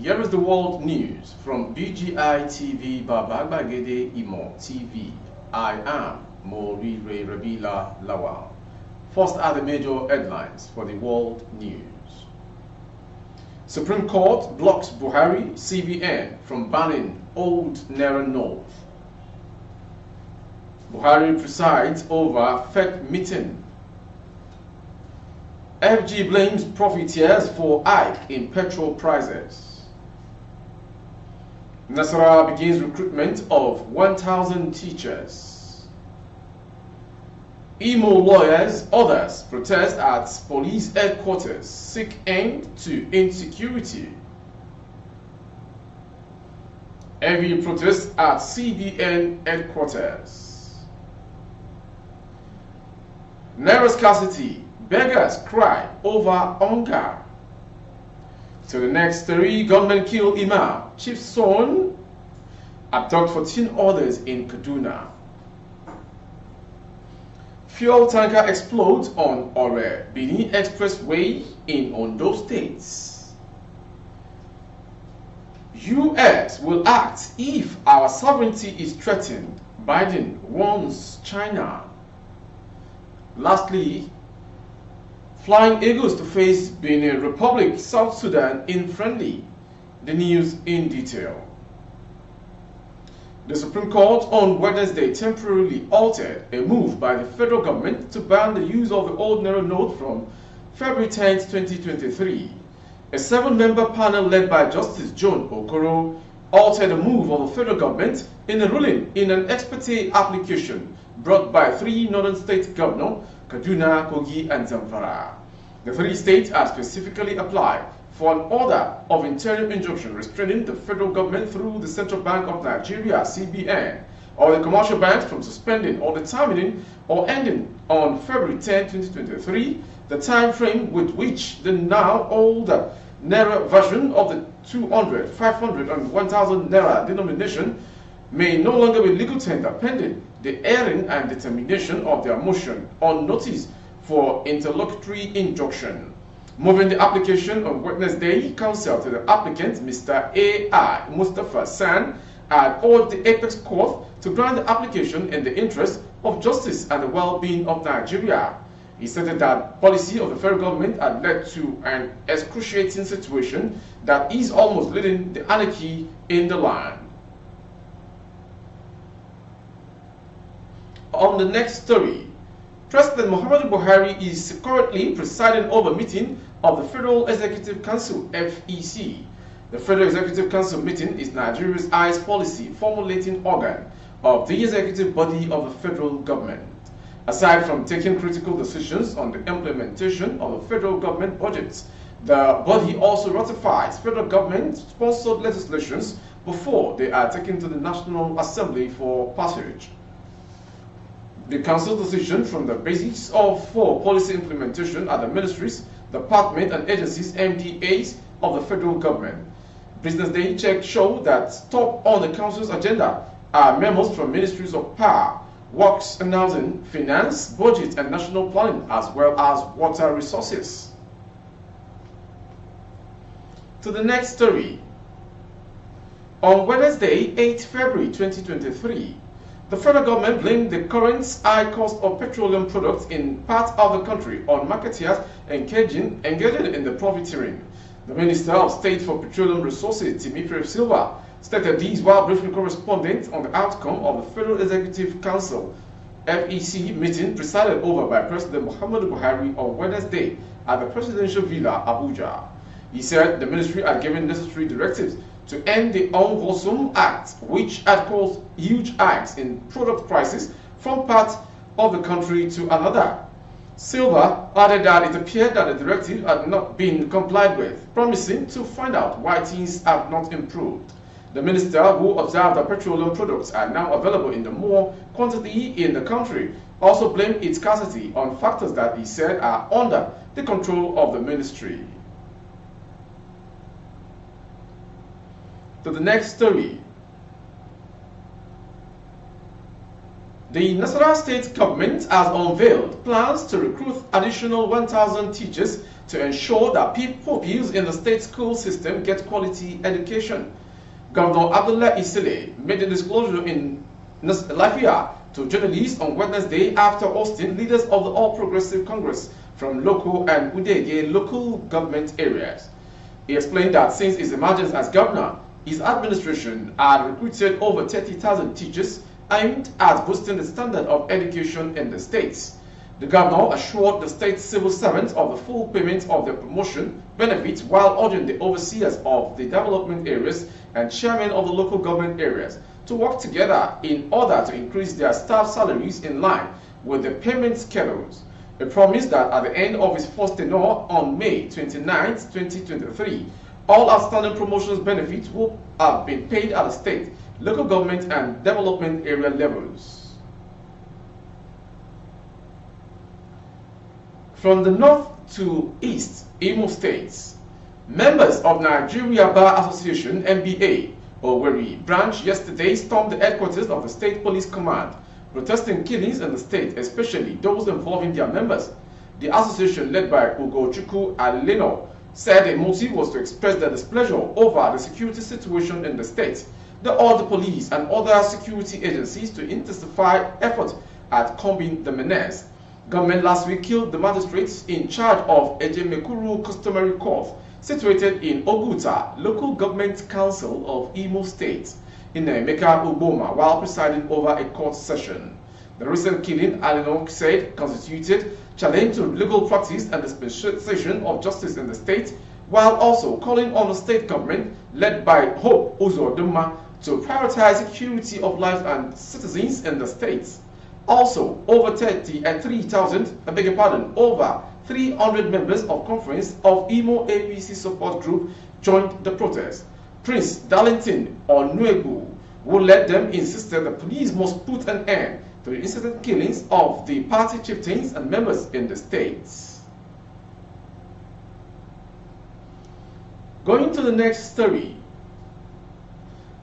Here is the world news from BGI TV Babagbagede Imo TV. I am Morire Rabila Lawal. First are the major headlines for the world news. Supreme Court blocks Buhari CBN from banning old naira note. Buhari presides over fake meeting. FG blames profiteers for hike in petrol prices. Nasara begins recruitment of 1,000 teachers. Imo lawyers, others protest at police headquarters, seek end to insecurity. Heavy protest at CBN headquarters. Naira scarcity, beggars cry over hunger. To the next story, gunmen kill Imam, chief's son, abduct 14 others in Kaduna. Fuel tanker explodes on Ore-Benin Expressway in Ondo State. US will act if our sovereignty is threatened, Biden warns China. Lastly, Flying Eagles to face Benin Republic, South Sudan in friendly. The news in detail. The Supreme Court on Wednesday temporarily altered a move by the federal government to ban the use of the old naira note from February 10, 2023. A 7-member panel led by Justice John Okoro altered the move of the federal government in a ruling in an ex parte application brought by 3 northern state governors, Kaduna, Kogi, and Zamfara. The 3 states had specifically applied for an order of interim injunction restraining the federal government through the Central Bank of Nigeria, CBN, or the commercial banks from suspending or determining or ending on February 10, 2023, the time frame with which the now older naira version of the 200, 500, and 1,000 naira denomination may no longer be legal tender pending the hearing and determination of their motion on notice for interlocutory injunction. Moving the application on Wednesday, counsel to the applicant, Mr. A.I. Mustafa San, had urged the Apex Court to grant the application in the interest of justice and the well-being of Nigeria. He stated that policy of the federal government had led to an excruciating situation that is almost leading the anarchy in the land. On the next story, President Muhammadu Buhari is currently presiding over a meeting of the Federal Executive Council, FEC. The Federal Executive Council meeting is Nigeria's highest policy formulating organ of the executive body of the federal government. Aside from taking critical decisions on the implementation of the federal government budgets, the body also ratifies federal government-sponsored legislations before they are taken to the National Assembly for passage. The Council's decision from the basis for policy implementation at the ministries, departments, and agencies (MDAs) of the federal government. Business Day checks show that top on the Council's agenda are memos from ministries of power, works and housing, finance, budget, and national planning, as well as water resources. To the next story. On Wednesday, 8 February 2023, the federal government blamed the current high cost of petroleum products in parts of the country on marketeers engaging in the profiteering. The Minister of State for Petroleum Resources, Timothy Silva, stated these while briefing correspondents on the outcome of the Federal Executive Council FEC meeting presided over by President Muhammadu Buhari on Wednesday at the Presidential Villa, Abuja. He said the ministry had given necessary directives to end the unwholesome act which had caused huge hikes in product prices from part of the country to another. Silva added that it appeared that the directive had not been complied with, promising to find out why things have not improved. The minister, who observed that petroleum products are now available in the more quantity in the country, also blamed its scarcity on factors that he said are under the control of the ministry. To the next story. The Nasarawa state government has unveiled plans to recruit additional 1,000 teachers to ensure that pupils in the state school system get quality education. Governor Abdullah Isile made the disclosure in Lafia to journalists on Wednesday after hosting leaders of the All Progressive Congress from local and Udege local government areas. He explained that since his emergence as governor, his administration had recruited over 30,000 teachers aimed at boosting the standard of education in the states. The governor assured the state civil servants of the full payment of their promotion benefits while urging the overseers of the development areas and chairmen of the local government areas to work together in order to increase their staff salaries in line with the payment schedules. A promise that at the end of his first tenure on May 29, 2023, all outstanding promotions benefits will have been paid at the state, local government and development area levels. From the north to east, Imo State, members of Nigeria Bar Association (NBA) Owerri branch yesterday stormed the headquarters of the State Police Command, protesting killings in the state, especially those involving their members. The association, led by Ugochukwu Aleno, said the motive was to express their displeasure over the security situation in the state. They urged the police and other security agencies to intensify efforts at curbing the menace. Government last week killed the magistrates in charge of Ejemekuru Customary Court, situated in Oguta, Local Government Council of Imo State, in Emeka Uboma, while presiding over a court session. The recent killing, Aleno said, constituted challenge to legal practice and dispensation of justice in the state, while also calling on the state government, led by Hope Uzodinma, to prioritize security of life and citizens in the state. Also, over 300 members of Conference of Imo APC Support Group joined the protest. Prince Darlington Onuebu, who led them, insisted the police must put an end to the incident killings of the party chieftains and members in the states. Going to the next story.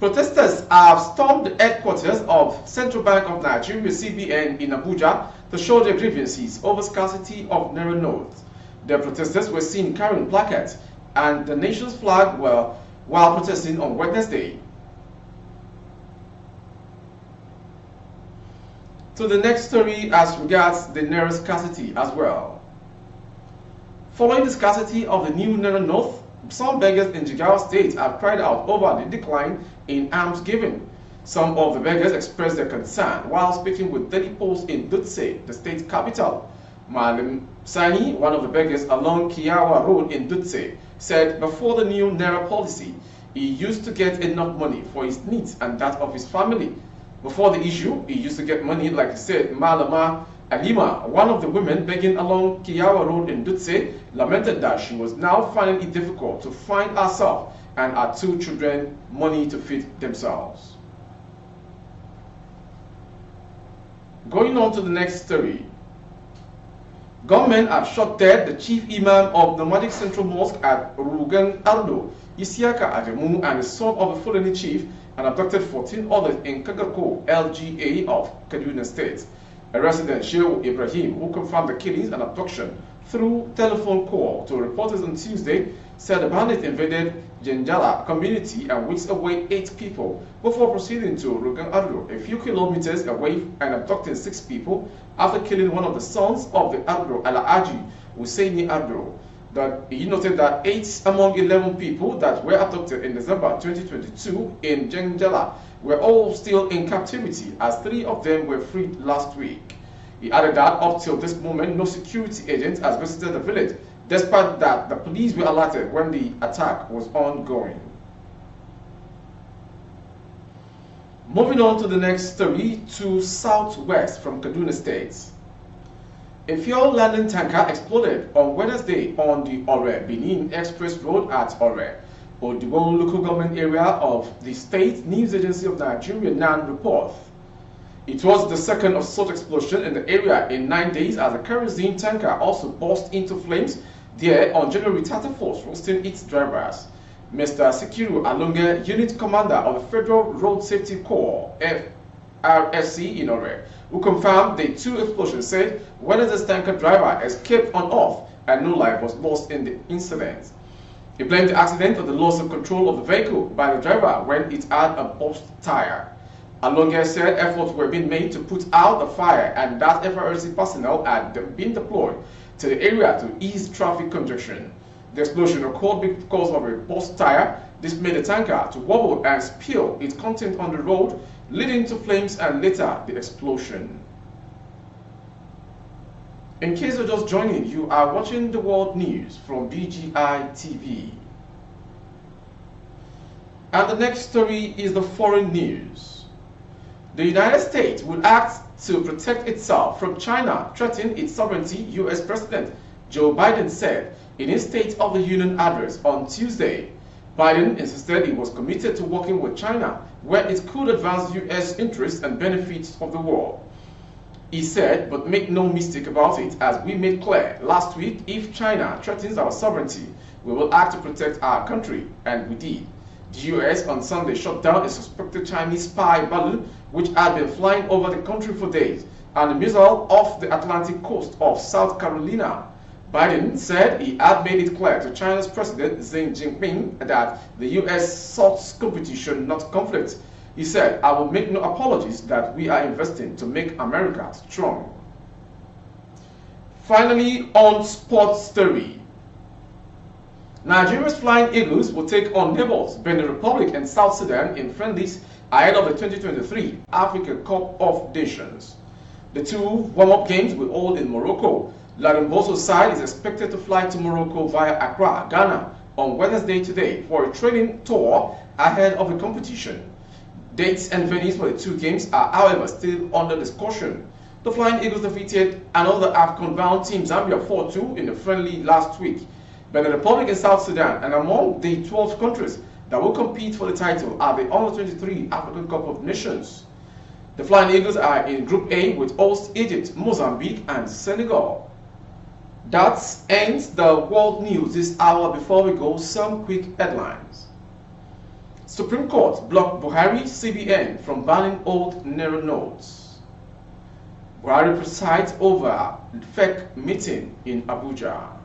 Protesters have stormed the headquarters of Central Bank of Nigeria (CBN) in Abuja to show their grievances over scarcity of naira notes. The protesters were seen carrying placards and the nation's flag while protesting on Wednesday. To the next story as regards the naira scarcity as well. Following the scarcity of the new naira note, some beggars in Jigawa State have cried out over the decline in alms giving. Some of the beggars expressed their concern while speaking with daily posts in Dutse, the state capital. Malim Sani, one of the beggars along Kiawa Road in Dutse, said before the new naira policy, he used to get enough money for his needs and that of his family. Before the issue, he used to get money, like he said. Malama Alima, one of the women begging along Kiawa Road in Dutse, lamented that she was now finding it difficult to find herself and her 2 children money to feed themselves. Going on to the next story. Government have shot dead the chief imam of the Nomadic Central Mosque at Rugan Ardo, Isiaka Ajemu, and the son of the Fulani chief, and abducted 14 others in Kagako, LGA of Kaduna State. A resident, Shehu Ibrahim, who confirmed the killings and abduction through telephone call to reporters on Tuesday, said the bandits invaded Jenjala community and whisked away 8 people before proceeding to Rugan Ardo, a few kilometers away, and abducting 6 people after killing one of the sons of the Ardo, Alaaji Husseini Ardo. That he noted that 8 among 11 people that were abducted in December 2022 in Jenjala were all still in captivity, as 3 of them were freed last week. He added that up till this moment, no security agent has visited the village, despite that the police were alerted when the attack was ongoing. Moving on to the next story, to southwest from Kaduna State. A fuel landing tanker exploded on Wednesday on the Ore-Benin Express Road at Ore, Odiwon local government area of the State News Agency of Nigeria (NAN) reports. It was the second of such explosion in the area in 9 days, as a kerosene tanker also burst into flames there on January 31st, roasting its drivers. Mr. Sikiru Alonge, Unit Commander of the Federal Road Safety Corps (FRSC) in Ore, who confirmed the 2 explosions, said Wednesday's tanker driver escaped on off and no life was lost in the incident. He blamed the accident on the loss of control of the vehicle by the driver when it had a burst tire. Alonge said efforts were being made to put out the fire and that FRC personnel had been deployed to the area to ease traffic congestion. The explosion occurred because of a burst tire. This made the tanker to wobble and spill its content on the road, leading to flames and later the explosion. In case you're just joining, you are watching the world news from BGI TV. And the next story is the foreign news. The United States will act to protect itself from China threatening its sovereignty, U.S. President Joe Biden said in his State of the Union address on Tuesday. Biden insisted he was committed to working with China where it could advance U.S. interests and benefits of the world. He said, but make no mistake about it, as we made clear last week, if China threatens our sovereignty, we will act to protect our country, and we did. The U.S. on Sunday shot down a suspected Chinese spy balloon which had been flying over the country for days and a missile off the Atlantic coast of South Carolina. Biden said he had made it clear to China's President Xi Jinping that the U.S. sought competition, not conflict. He said, I will make no apologies that we are investing to make America strong. Finally, on sports story. Nigeria's Flying Eagles will take on neighbors Benin Republic and South Sudan in friendlies ahead of the 2023 Africa Cup of Nations. The two warm-up games will hold in Morocco. Ladomboso's side is expected to fly to Morocco via Accra, Ghana on Wednesday today for a training tour ahead of the competition. Dates and venues for the two games are, however, still under discussion. The Flying Eagles defeated another AFCON-bound team, Zambia 4-2 in the friendly last week. Benin Republic and South Sudan, and among the 12 countries that will compete for the title are the Under-23 African Cup of Nations. The Flying Eagles are in Group A with host Egypt, Mozambique, and Senegal. That ends the world news this hour. Before we go, some quick headlines. Supreme Court blocked Buhari CBN from banning old naira notes. Buhari presides over fake meeting in Abuja.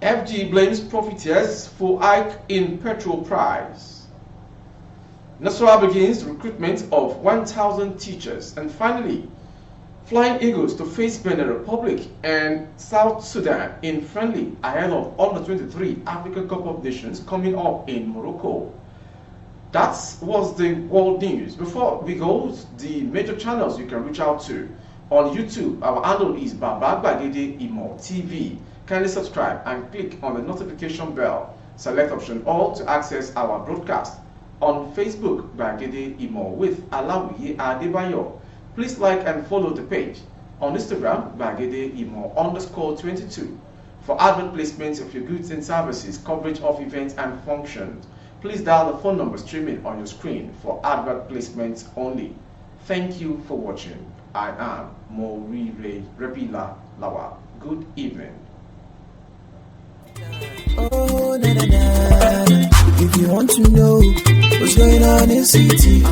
FG blames profiteers for hike in petrol price. Nasrallah begins recruitment of 1,000 teachers. And finally, Flying Eagles to face Benin Republic and South Sudan in friendly ahead of Under-23 Africa Cup of Nations coming up in Morocco. That was the world news. Before we go, the major channels you can reach out to. On YouTube, our handle is Babagbagbagede Imo TV. Kindly subscribe and click on the notification bell. Select option all to access our broadcast. On Facebook, Gbagede Imo with Alawiye Adebayo. Please like and follow the page. On Instagram, Gbagede Imo _22. For advert placements of your goods and services, coverage of events and functions, please dial the phone number streaming on your screen for advert placements only. Thank you for watching. I am Morire Rebila Lawa. Good evening. Oh, na, na, na. If you want to know what's going on in city,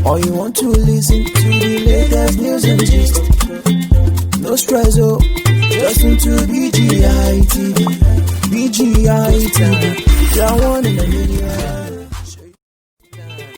or you want to listen to the latest news and gist, no stress, oh, just into BGI TV. BGI TV, you're one in a million.